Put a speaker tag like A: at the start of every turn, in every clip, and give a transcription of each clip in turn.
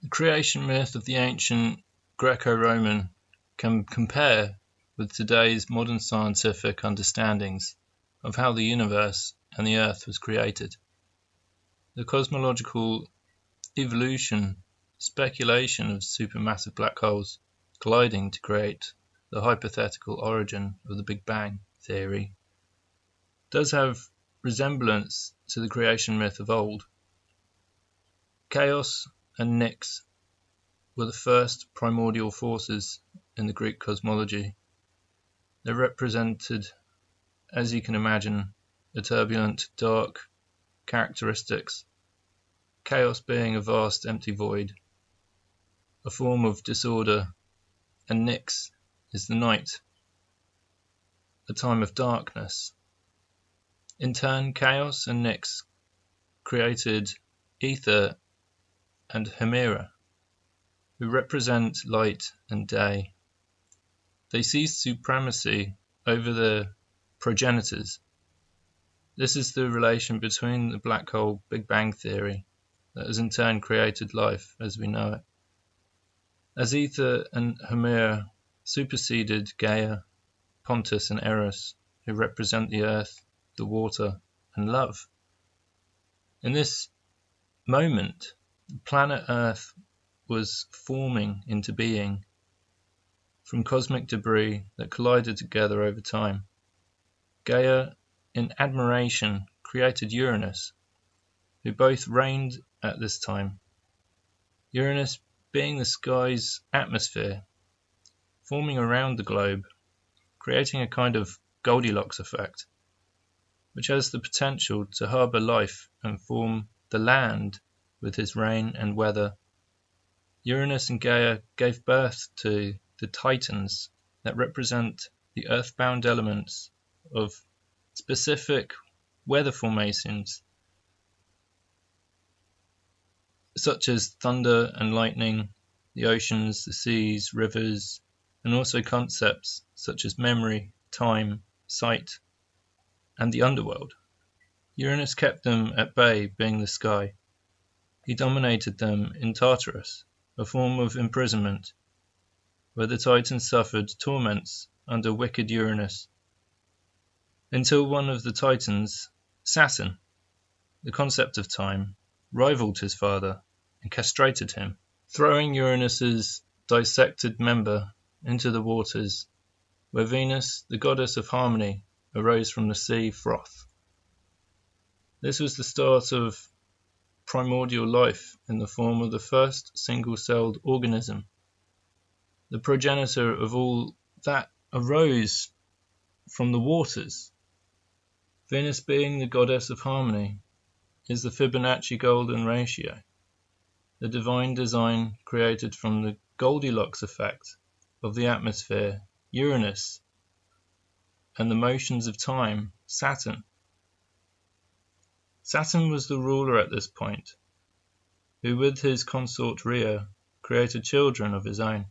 A: The creation myth of the ancient Greco Roman can compare with today's modern scientific understandings of how the universe and the Earth was created. The cosmological evolution speculation of supermassive black holes colliding to create the hypothetical origin of the Big Bang theory does have resemblance to the creation myth of old. Chaos and Nyx were the first primordial forces in the Greek cosmology. They represented, as you can imagine, a turbulent, dark characteristics, chaos being a vast empty void, a form of disorder, and Nyx is the night, a time of darkness. In turn, chaos and Nyx created Ether and Hemera, who represent light and day. They seized supremacy over their progenitors. This is the relation between the black hole Big Bang theory that has in turn created life as we know it. As Ether and Hemera superseded Gaia, Pontus and Eros, who represent the earth, the water, and love. In this moment, the planet Earth was forming into being from cosmic debris that collided together over time. Gaia, in admiration, created Uranus, who both reigned at this time. Uranus being the sky's atmosphere, forming around the globe, creating a kind of Goldilocks effect, which has the potential to harbour life and form the land with his rain and weather. Uranus and Gaia gave birth to the Titans that represent the earthbound elements of specific weather formations, such as thunder and lightning, the oceans, the seas, rivers, and also concepts such as memory, time, sight, and the underworld. Uranus kept them at bay, being the sky. He dominated them in Tartarus, a form of imprisonment, where the Titans suffered torments under wicked Uranus, until one of the Titans, Saturn, the concept of time, rivaled his father and castrated him, throwing Uranus's dissected member into the waters, where Venus, the goddess of harmony, arose from the sea froth. This was the start of primordial life in the form of the first single-celled organism, the progenitor of all that arose from the waters. Venus, being the goddess of harmony, is the Fibonacci golden ratio, the divine design created from the Goldilocks effect of the atmosphere, Uranus, and the motions of time, Saturn. Saturn was the ruler at this point, who with his consort Rhea created children of his own.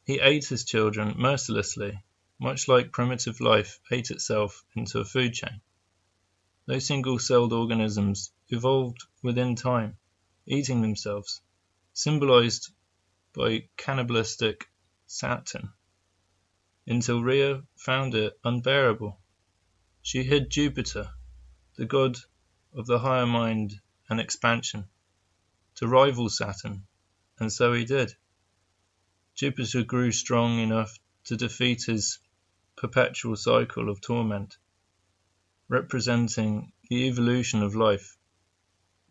A: He ate his children mercilessly, much like primitive life ate itself into a food chain. Those single-celled organisms evolved within time, eating themselves, symbolized by cannibalistic Saturn, until Rhea found it unbearable. She hid Jupiter, the god of the higher mind and expansion, to rival Saturn, and so he did. Jupiter grew strong enough to defeat his perpetual cycle of torment, representing the evolution of life,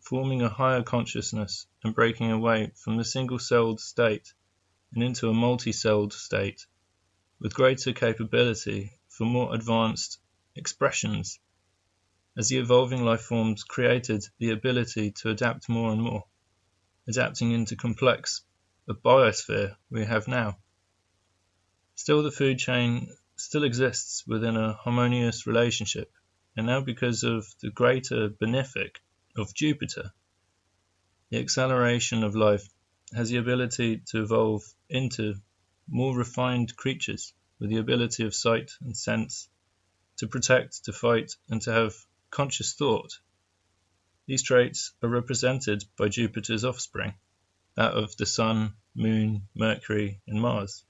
A: forming a higher consciousness and breaking away from the single-celled state and into a multi-celled state with greater capability for more advanced expressions, as the evolving life forms created the ability to adapt more and more, adapting into complex a biosphere we have now. Still, the food chain still exists within a harmonious relationship, and now because of the greater benefic of Jupiter, the acceleration of life has the ability to evolve into more refined creatures with the ability of sight and sense, to protect, to fight, and to have conscious thought. These traits are represented by Jupiter's offspring, that of the Sun, Moon, Mercury, and Mars.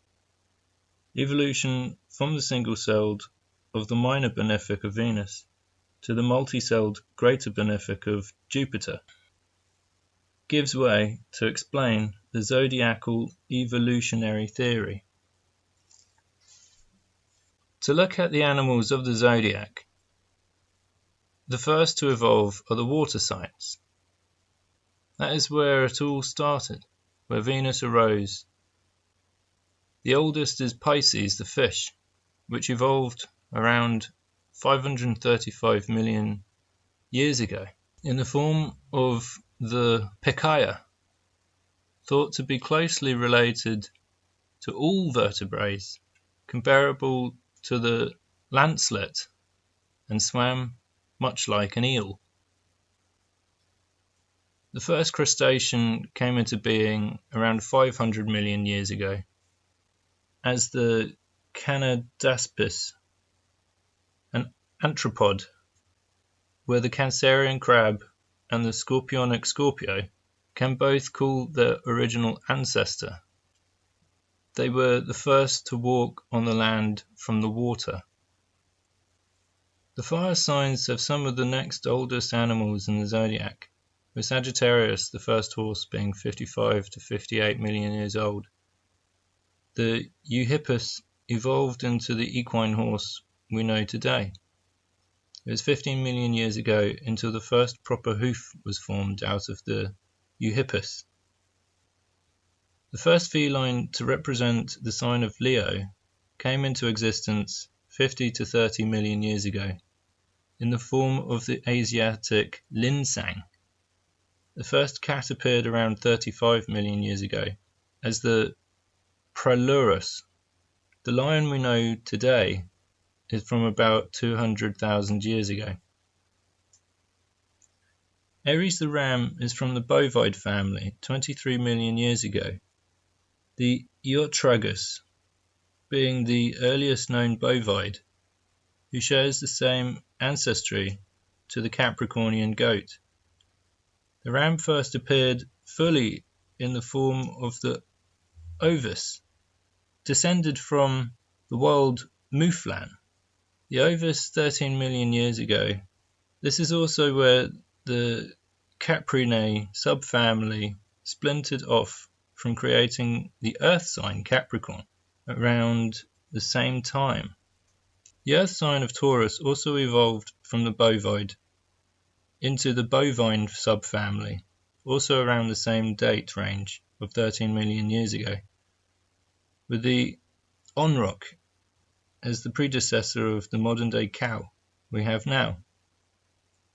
A: Evolution from the single-celled of the minor benefic of Venus to the multi-celled greater benefic of Jupiter gives way to explain the zodiacal evolutionary theory. To look at the animals of the zodiac, the first to evolve are the water signs. That is where it all started, where Venus arose. The oldest is Pisces, the fish, which evolved around 535 million years ago in the form of the Pikaia, thought to be closely related to all vertebrates, comparable to the lancelet, and swam much like an eel. The first crustacean came into being around 500 million years ago as the Canodaspis, an arthropod, where the Cancerian crab and the scorpionic scorpio can both call their original ancestor. They were the first to walk on the land from the water. The fire signs have some of the next oldest animals in the zodiac, with Sagittarius, the first horse, being 55 to 58 million years old. The Eohippus evolved into the equine horse we know today. It was 15 million years ago until the first proper hoof was formed out of the Eohippus. The first feline to represent the sign of Leo came into existence 50 to 30 million years ago in the form of the Asiatic linsang. The first cat appeared around 35 million years ago as the Pralurus. The lion we know today is from about 200,000 years ago. Aries the ram is from the bovide family 23 million years ago. The Eotragus being the earliest known bovide, who shares the same ancestry to the Capricornian goat. The ram first appeared fully in the form of the ovis, descended from the wild mouflon. The ovis 13 million years ago. This is also where the Caprinae subfamily splintered off from creating the earth sign Capricorn around the same time. The earth sign of Taurus also evolved from the bovide into the bovine subfamily, also around the same date range of 13 million years ago, with the onrock as the predecessor of the modern-day cow we have now.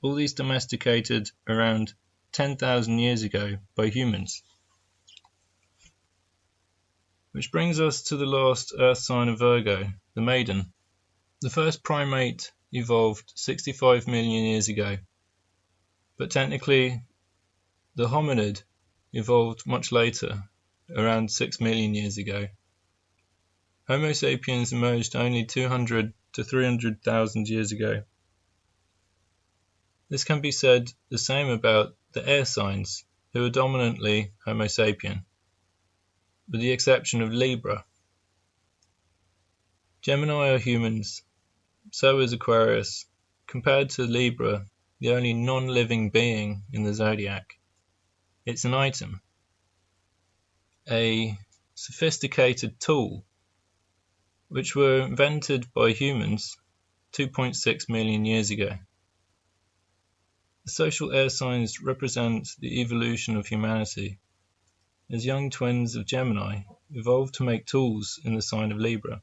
A: All these domesticated around 10,000 years ago by humans. Which brings us to the last earth sign of Virgo, the Maiden. The first primate evolved 65 million years ago, but technically the hominid evolved much later, around 6 million years ago. Homo sapiens emerged only 200 to 300,000 years ago. This can be said the same about the air signs, who are dominantly Homo sapien, with the exception of Libra. Gemini are humans, so is Aquarius. Compared to Libra, the only non-living being in the zodiac, it's an item, a sophisticated tool, which were invented by humans 2.6 million years ago. The social air signs represent the evolution of humanity, as young twins of Gemini evolved to make tools in the sign of Libra,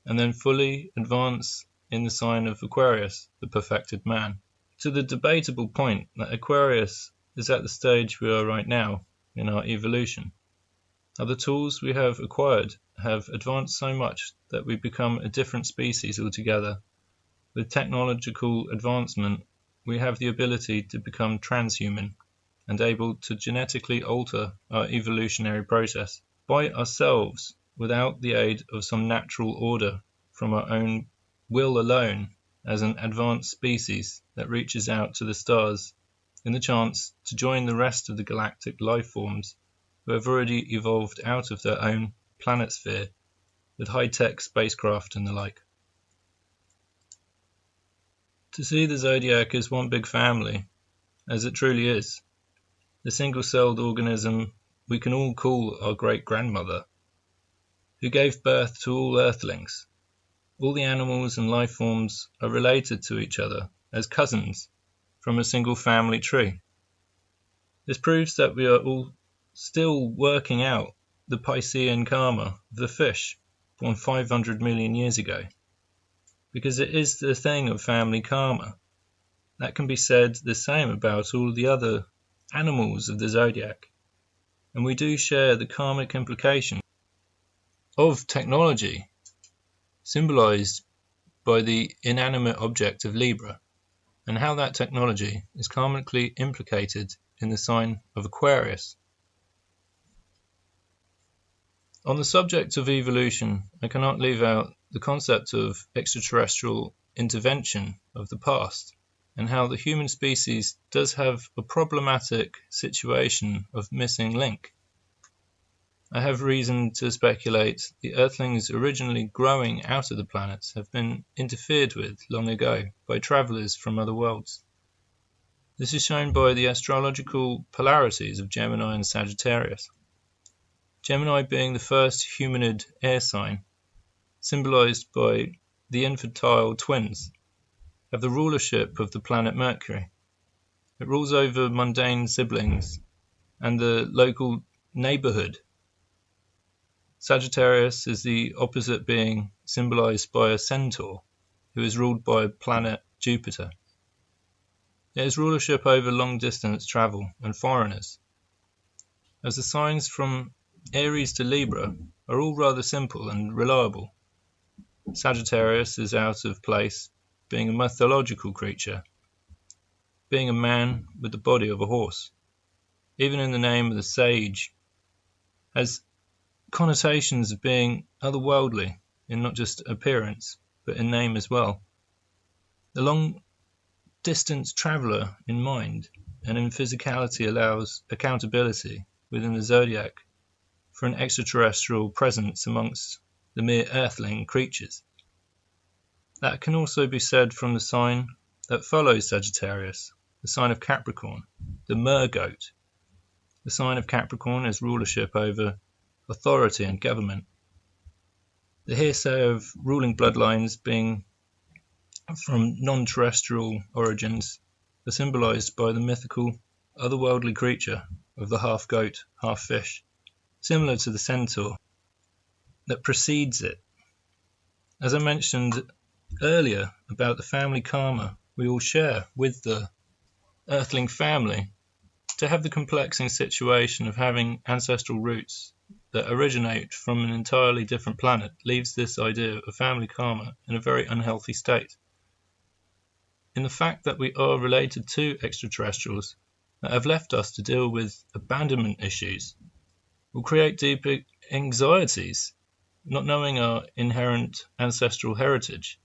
A: and then fully advance in the sign of Aquarius, the perfected man, to the debatable point that Aquarius is at the stage we are right now in our evolution. How the tools we have acquired have advanced so much that we become a different species altogether. With technological advancement, we have the ability to become transhuman and able to genetically alter our evolutionary process by ourselves without the aid of some natural order from our own will alone as an advanced species that reaches out to the stars in the chance to join the rest of the galactic life forms who have already evolved out of their own planet sphere with high-tech spacecraft and the like. To see the Zodiac as one big family, as it truly is, the single-celled organism we can all call our great-grandmother, who gave birth to all Earthlings. All the animals and life forms are related to each other as cousins from a single family tree. This proves that we are all still working out the Piscean karma of the fish born 500 million years ago, because it is the thing of family karma. That can be said the same about all the other animals of the zodiac, and we do share the karmic implication of technology, symbolized by the inanimate object of Libra, and how that technology is karmically implicated in the sign of Aquarius. On the subject of evolution, I cannot leave out the concept of extraterrestrial intervention of the past, and how the human species does have a problematic situation of missing link. I have reason to speculate the Earthlings originally growing out of the planets have been interfered with long ago by travellers from other worlds. This is shown by the astrological polarities of Gemini and Sagittarius. Gemini being the first humanid air sign, symbolized by the infantile twins, have the rulership of the planet Mercury. It rules over mundane siblings and the local neighborhood. Sagittarius is the opposite being, symbolized by a centaur, who is ruled by planet Jupiter. It has rulership over long-distance travel and foreigners. As the signs from Aries to Libra are all rather simple and reliable, Sagittarius is out of place, being a mythological creature, being a man with the body of a horse. Even in the name of the sage, has connotations of being otherworldly in not just appearance, but in name as well. The long-distance traveller in mind and in physicality allows accountability within the zodiac for an extraterrestrial presence amongst the mere earthling creatures. That can also be said from the sign that follows Sagittarius, the sign of Capricorn, the mer-goat. The sign of Capricorn has rulership over authority and government. The hearsay of ruling bloodlines being from non-terrestrial origins are symbolized by the mythical otherworldly creature of the half-goat, half-fish, similar to the centaur that precedes it. As I mentioned earlier about the family karma we all share with the earthling family, to have the complexing situation of having ancestral roots that originate from an entirely different planet leaves this idea of family karma in a very unhealthy state. In the fact that we are related to extraterrestrials that have left us to deal with abandonment issues will create deep anxieties. Not knowing our inherent ancestral heritage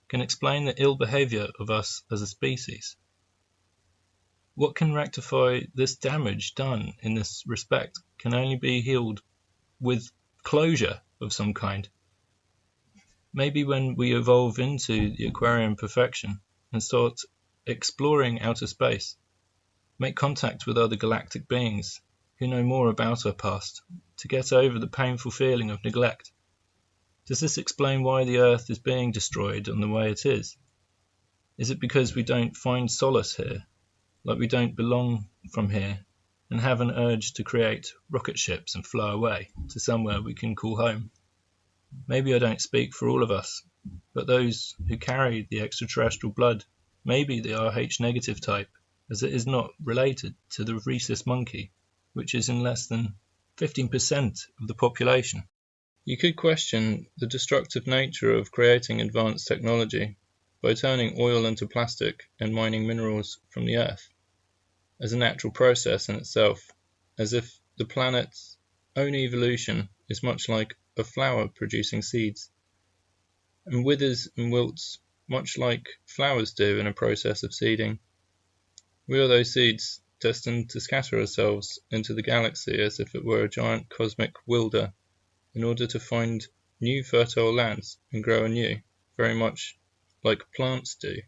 A: can explain the ill behaviour of us as a species. What can rectify this damage done in this respect can only be healed with closure of some kind. Maybe when we evolve into the Aquarian perfection and start exploring outer space, make contact with other galactic beings who know more about our past, to get over the painful feeling of neglect. Does this explain why the Earth is being destroyed in the way it is? Is it because we don't find solace here, like we don't belong from here, and have an urge to create rocket ships and fly away to somewhere we can call home? Maybe I don't speak for all of us, but those who carry the extraterrestrial blood may be the Rh negative type, as it is not related to the rhesus monkey, which is in less than 15% of the population. You could question the destructive nature of creating advanced technology by turning oil into plastic and mining minerals from the earth as a natural process in itself, as if the planet's own evolution is much like a flower producing seeds, and withers and wilts much like flowers do in a process of seeding. We are those seeds destined to scatter ourselves into the galaxy as if it were a giant cosmic wilder, in order to find new fertile lands and grow anew, very much like plants do.